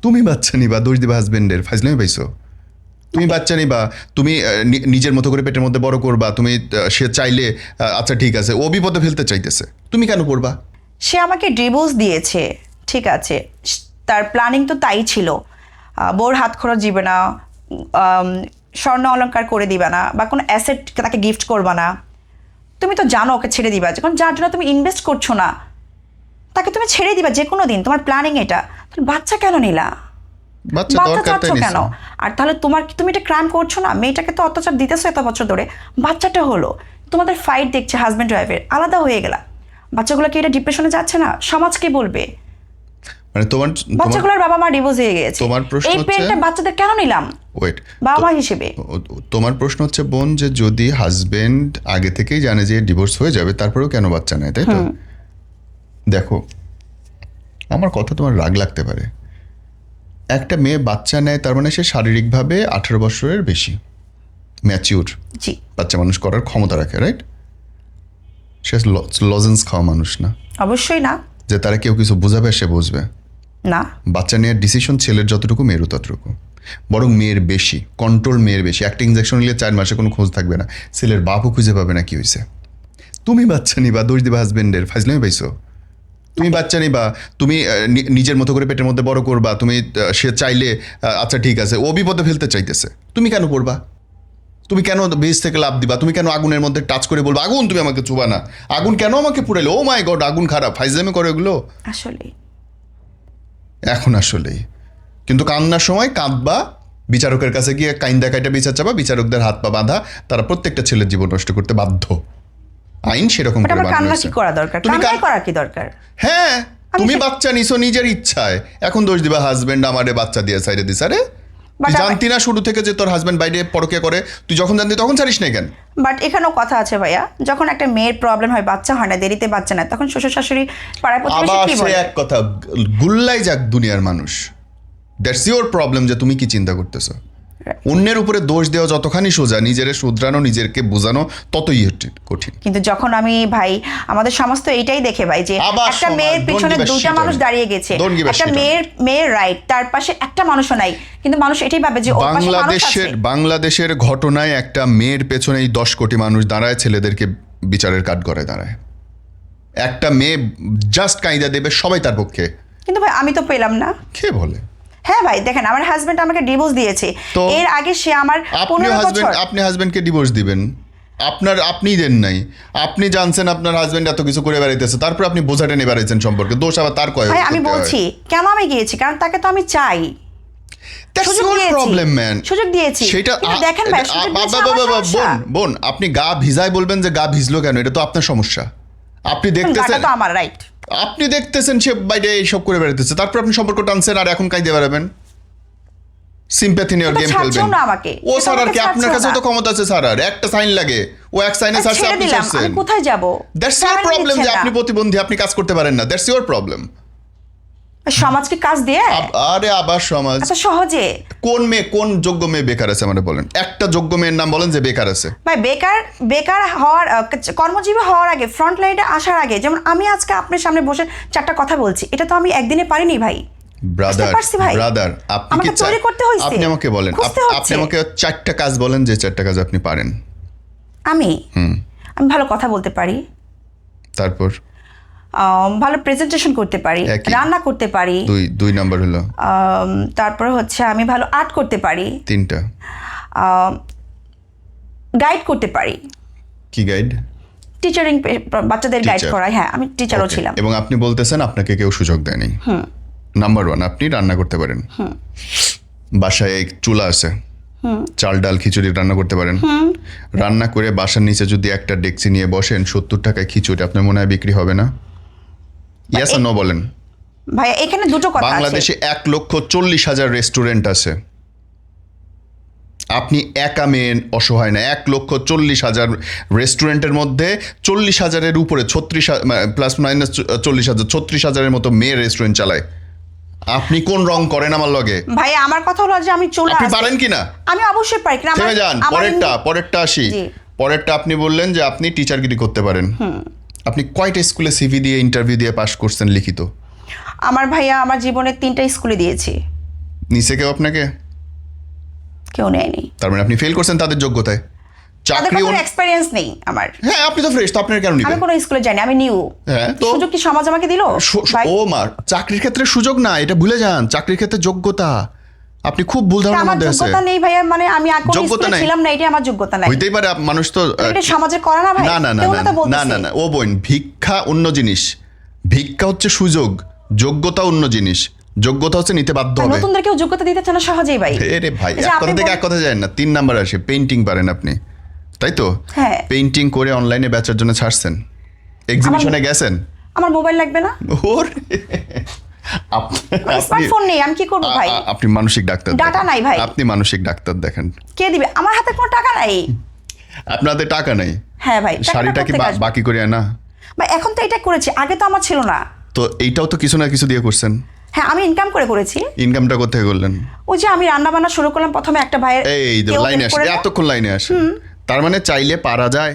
তুমি বাচ্চা নিবা, দোষ দিবা হাজবেন্ডের, ফাইজলামি পাইছো। তুমি বাচ্চা নিবা, তুমি নিজের মতো করে পেটের মধ্যে বড় করবা, তুমি সে চাইলে আচ্ছা ঠিক আছে, ও বিপদে ফেলতে চাইতেছে, তুমি কেন করবা? সে আমাকে ডিভোর্স দিয়েছে, ঠিক আছে, তার প্ল্যানিং তো তাই ছিল, বউর হাত খরচ দিবে না, স্বর্ণ অলংকার করে দিবে না, বা কোনো অ্যাসেট তাকে গিফট করবা না। তুমি তো জানো ওকে ছেড়ে দিবা, যখন যার জন্য তুমি ইনভেস্ট করছো না তাকে তুমি ছেড়ে দিবা যে কোনো দিন, তোমার প্ল্যানিং এটা। তাহলে বাচ্চা কেন নিলা? বাচ্চা চাচ্ছ কেন? আর তাহলে তুমি এটা ক্রাইম করছো না? মেয়েটাকে তো অত্যাচার দিতেছো এত বছর ধরে, বাচ্চাটা হলো, তোমাদের ফাইট দেখছে হাজব্যান্ড ওয়াইফের, আলাদা হয়ে গেলা, বাচ্চাগুলো কি এটা ডিপ্রেশনে যাচ্ছে না? সমাজ কি বলবে? মানে বাচ্চাগুলোর বাবা মা ডিভোর্স হয়ে গেছে, তোমার প্রশ্ন এই পেনটা বাচ্চাদের কেন নিলাম বাবা মা হিসেবে? তোমার প্রশ্ন হচ্ছে বোন, যে যদি হাজবেন্ড আগে থেকেই জানে যে ডিভোর্স হয়ে যাবে তারপরেও কেন বাচ্চা নেয়, তাই তো? দেখো, আমার কথা তোমার রাগ লাগতে পারে, একটা মেয়ে বাচ্চা নেয় তার মানে সে শারীরিকভাবে 18 বছরের বেশি ম্যাচিউর, বাচ্চা মানুষ করার ক্ষমতা রাখে, রাইট? সে লজেন্স খাওয়া মানুষ না, অবশ্যই না, যে তারা কেউ কিছু বোঝাবে সে বুঝবে না। বাচ্চা নেওয়ার ডিসিশন ছেলের যতটুকু মেয়েরও ততটুকু, বরং মেয়ের বেশি কন্ট্রোল, মেয়ের বেশি। একটা ইঞ্জেকশন নিলে 4 মাসে কোনো খোঁজ থাকবে না, ছেলের বাপও খুঁজে পাবে না কি হয়েছে। তুমি বাচ্চা নিবা, দোষ দিবা হাজবেন্ডের, ফাইজলামি পাইছো। তুমি বাচ্চা নিবা, তুমি নিজের মতো করে পেটের মধ্যে বড় করবা, তুমি সে চাইলে আচ্ছা ঠিক আছে, ও বিপদে ফেলতে চাইতেছে, তুমি কেন করবা? তুমি কেন বেজ থেকে লাভ দিবা? তুমি কেন আগুনের মধ্যে টাচ করে বলবা আগুন তুমি আমাকে ছুবা না, আগুন কেন আমাকে পুড়াইলো, ও মাই গড আগুন খারাপ, ফাইজলামি করে এগুলো আসলে এখন আসলেই। কিন্তু কান্নার সময় কাঁদবা, বিচারকের কাছে গিয়ে কাইন্দা কাইটা বিচার চাবা, বিচারকদের হাত পা বাঁধা, তারা প্রত্যেকটা ছেলের জীবন নষ্ট করতে বাধ্য, আইন সেরকম করে বানানো হয়েছে। হ্যাঁ, তুমি বাচ্চা নিছো নিজের ইচ্ছায়, এখন দোষ দিবা হাজবেন্ড আমারে বাচ্চা দিয়ে সাইডে দিস। আরে তুই জানতি না শুরু থেকে যে তোর হাজবেন্ড বাইরে পরকিয়া করে? তুই যখন জানতি তখন ছাড়িস না কেন? বাট এখানেও কথা আছে ভাইয়া, যখন একটা মেয়ের প্রবলেম হয়, বাচ্চা হয় না, দেরিতে বাচ্চা নেয়, তখন শ্বশুর শাশুড়ি পাড়ায় প্রতিবেশী কি বলে? এক কথা, গুল্লাই যাক দুনিয়ার মানুষ, দ্যাটস ইওর প্রবলেম যে তুমি কি চিন্তা করতেছো। অন্যের উপরে দোষ দেওয়া যতখানি সোজা, নিজের শুধরানো, নিজেরকে বোঝানো ততই কঠিন। কিন্তু যখন আমি ভাই, আমাদের সমাজ তো এইটাই দেখে ভাই, যে একটা মেয়ের পিছনে দুইটা মানুষ দাঁড়িয়ে গেছে, একটা মেয়ের রাইট, তার পাশে একটা মানুষও নাই, কিন্তু মানুষ এটাই ভাবে যে বাংলাদেশের ঘটনায় একটা মেয়ের পেছনেই 10 কোটি মানুষ দাঁড়ায়, ছেলেদেরকে বিচারের কাঠগড়ায় দাঁড়ায়। একটা মেয়ে জাস্ট কাইদা দেবে, সবাই তার পক্ষে। কিন্তু ভাই আমি তো পেলাম না। কে বলে? হ্যাঁ ভাই, দেখেন আমার হাজবেন্ড আমাকে ডিভোর্স দিয়েছে, এর আগে সে আমার 15 বছর। আপনি হাজবেন্ডকে ডিভোর্স দিবেন? আপনি দেন নাই, আপনি জানছেন আপনার হাজবেন্ড এত কিছু করে বেড়াইতেছে, তারপর আপনি বোঝাটা নিয়ে বেড়াইছেন সম্পর্কে, দোষ আবার তার কয়? ভাই আমি বলছি কেন আমি গিয়েছি, কারণ তাকে তো আমি চাই, সুযোগ দিয়েছি। সেটা দেখেন ভাই, বোন আপনি গা ভিজায় বলবেন যে গা ভিজলো কেন, এটা তো আপনার সমস্যা। আপনি দেখতেছেন, তো আমার রাইট, আপনি দেখতেছেন সে বাইরে এইসব করে বেড়াইতেছে, তারপর আপনি সম্পর্ক টানছেন আর এখন কাইদে বেড়াবেন, সিম্প্যাথি নিয়ে গেম খেলবেন। ও স্যার আর কি, আপনার কাছে তো ক্ষমতা আছে স্যার, আর একটা সাইন লাগে, ও এক সাইনে ছাড়ছে, আপনি ছাড়ছেন, আমি কোথায় যাব? দ্যাটস ইওর প্রবলেম যে আপনি প্রতিবন্ধী, আপনি কাজ করতে পারেন না, দ্যাটস ইওর প্রবলেম। সমাজকে কাজ দিয়ে? আরে আবার সমাজ এত সহজে? কোন যোগ্য মেয়ে বেকার আছে আমারে বলেন, একটা যোগ্য মেয়ের নাম বলেন যে বেকার আছে। ভাই বেকার হওয়ার, কর্মজীবী হওয়ার আগে, ফ্রন্ট লাইনে আসার আগে, যেমন আমি আজকে আপনার সামনে বসে 4টা কথা বলছি, এটা তো আমি একদিনে পারিনি ভাই। ব্রাদার আপনি আমাকে বলেন, আপনি আমাকে 4টা কাজ বলেন যে 4টা কাজ আপনি পারেন। আমি ভালো কথা বলতে পারি, তারপর ভালো প্রেজেন্টেশন করতে পারি, রান্না করতে পারি, 2 নাম্বার হলো, তারপর হচ্ছে আমি ভালো আর্ট করতে পারি, 3টা গাইড করতে পারি। কি গাইড? টিচারিং, বাচ্চাদের গাইড করা। হ্যাঁ, আমি টিচারও ছিলাম। এবং আপনি বলতেছেন আপনাকে কেউ সুযোগ দেয়নি। নাম্বার 1, আপনি রান্না করতে পারেন, বাসায় চুলা আছে, চাল ডাল খিচুড়ি রান্না করতে পারেন। রান্না করে বাসার নিচে যদি একটা ডেকচি নিয়ে বসেন, 70 টাকায় খিচুড়ি আপনার মনে হয় বিক্রি হবে না? ইয়েস আর নো বলেন। ভাই এখানে দুটো কথা আছে, বাংলাদেশে 1,40,000 রেস্টুরেন্ট আছে, আপনি একা মেয়ে অসহায় না। 1,40,000 রেস্টুরেন্টের মধ্যে 40,000-এর উপরে 36,000 মতো মেয়ে রেস্টুরেন্ট চালায়। আপনি কোন রং করেন আমার লগে? ভাই আমার কথা হলো যে আমি চুলা, আপনি পারেন কিনা? আমি অবশ্যই পারি কিনা। থেমে যান, পরেরটা আসি। পরেরটা আপনি বললেন যে আপনি টিচারগিরি করতে পারেন। আপনি কয়টা স্কুলে সিভি দিয়ে ইন্টারভিউ দিয়ে পাস করছেন লিখিত? আমার ভাইয়া আমার জীবনে 3টা স্কুলে দিয়েছি। নিচে কেউ আপনাকে? কেউ নেয়নি। তার মানে আপনি ফেল করছেন তাদের যোগ্যতায়। তাদের চাকরি কোনো এক্সপেরিয়েন্স নেই আমার। হ্যাঁ, আপনি তো ফ্রেশ, তো আপনার কেন আমি নিবেন? কোনো স্কুলে যাইনি, আমি নিউ। হ্যাঁ, তো সুযোগ কি সমাজ আমাকে দিল ভাই? ও মা, চাকরির ক্ষেত্রে সুযোগ না, এটা ভুলে যান। চাকরির ক্ষেত্রে যোগ্যতা। আপনি খুব ভুল ধারণার আমার মধ্যে আছে। যোগ্যতা নেই ভাইয়া, মানে আমি কোনো যোগ্যতা স্কুলে নাই। ছিলাম না, এটা আমার যোগ্যতা নাই। হইতেই পারে, মানুষ তো এটা সমাজের করা না ভাই। না না না কেউ না তো না বলতেছে। না না, ও বোন, ভিক্ষা অন্য জিনিস। ভিক্ষা হচ্ছে সুযোগ, যোগ্যতা অন্য জিনিস। যোগ্যতা হচ্ছে নিতে বাধ্য হবে। নতুনদেরকেও যোগ্যতা দিতে চায় না সহজেই ভাই। রে ভাই, এই যে এক আপনি কথা থেকে এক কথা যায় না। 3 নাম্বার আসে, পেইন্টিং পারেন আপনি, তাই তো? হ্যাঁ। পেইন্টিং করে অনলাইনে বেচার জন্য ছাড়ছেন, এক্সিবিশনে গেছেন। আমার মোবাইল লাগবে না, ওরে স্মার্টফোন নেই, আমি কি করবো ভাই? আপনি মানসিক ডাক্তার ডাটা দেখান। নাই ভাই। আপনি মানসিক ডাক্তার দেখেন। কে দিবে? আমার হাতে কোনো টাকা নাই। আপনাদের টাকা নাই? হ্যাঁ ভাই, টাকাটা শাড়িটা কি কোত্থেকে আসবে? বাকি করে না? ভাই এখন তো এটা করেছি, আগে তো আমার ছিল না। তো এইটাও তো কিছু না কিছু দিয়ে করছেন। হ্যাঁ, আমি ইনকাম করে করেছি। ইনকামটা কোথায় করলেন? ওই যে আমি রান্না বান্না শুরু করলাম প্রথমে একটা ভাইয়ের। এই কেউ লাইনে help আসে, করে দেয়। এতক্ষণ লাইনে আসে। তার মানে চাইলে পারা যায়।